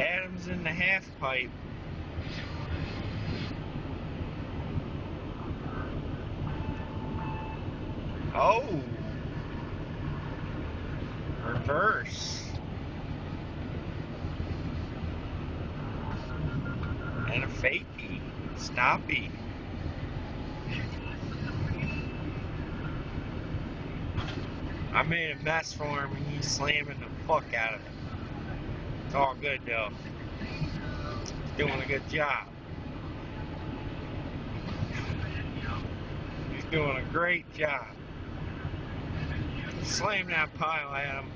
Adam's in the half pipe. Oh! Reverse. And a fakie. Stoppy. I made a mess for him and he's slamming the fuck out of it. It's all good though. He's doing a good job. He's doing a great job. Slam that pile at him.